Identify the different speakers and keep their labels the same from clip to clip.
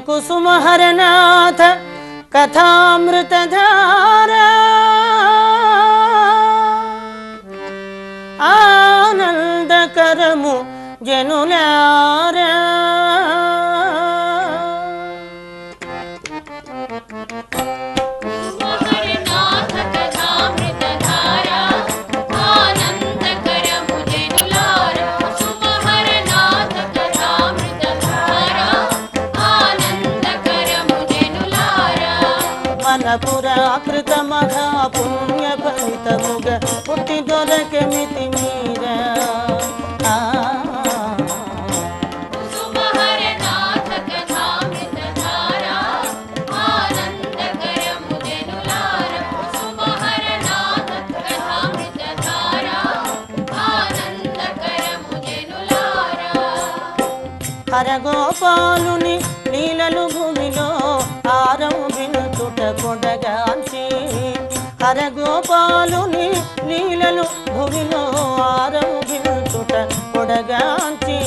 Speaker 1: కుసుమహరనాథ కథామృతధారా ఆనందకరము జనులారా పురాకృత మఘా పుణ్య ఫలితముగ పుట్టి దొరకె మితి మీరా హరగోపాలుని లీలలు భూమిలో ఆరంభించుట కొడగాంచి హరగోపాలుని లీలలు భూమిలో ఆరంభించుట కొడగాంచి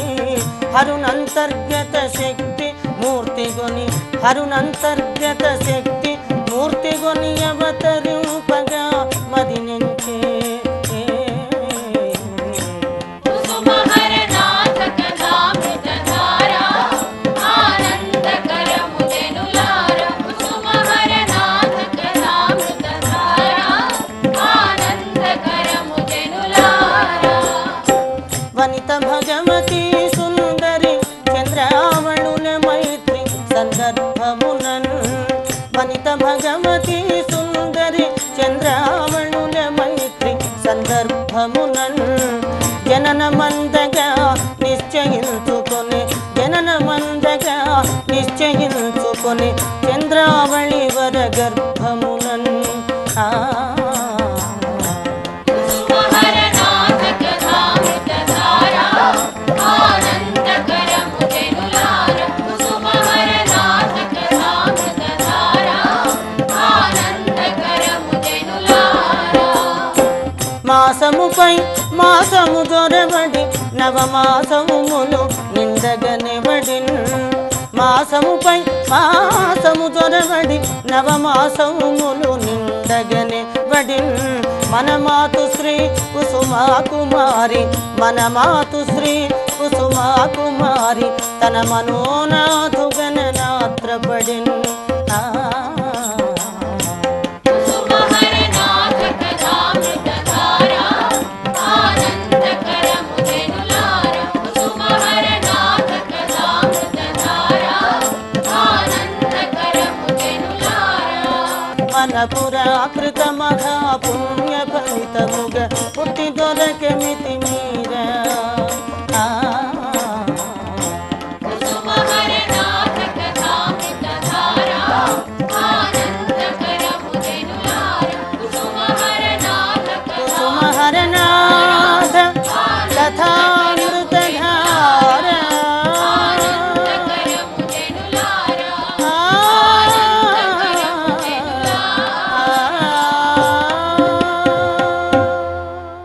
Speaker 1: హరునంతర్గత శక్తి మూర్తిగొని హరునంతర్గత శక్తి మూర్తిగొని అవతరింపగా మది నుంచి వనిత భగవతి సుందరి చంద్రావళుల మైత్రి సందర్భమునన్ వనిత భగవతి సుందరి చంద్రావళుల మైత్రి సందర్భమునన్ జనన మందగా నిశ్చయించుకొని జనన మందగా నిశ్చయించుకొని చంద్రావళి వర గర్భమునన్ మాసముపై మాసము దొరబడి నవమాసములు నిందగనివడిన్ మాసముపై మాసము దొరబడి నవమాసములు నిందగనివడిన్ మన మాతు శ్రీ కుసుమా కుమారి మన మాతు శ్రీ కుసుమా కుమారి తన మనోనాథు గణనాత్రపడిన్ పురాకృత మఘా పుణ్య ఫలితముగ పుట్టి దొరకె మితి మీరా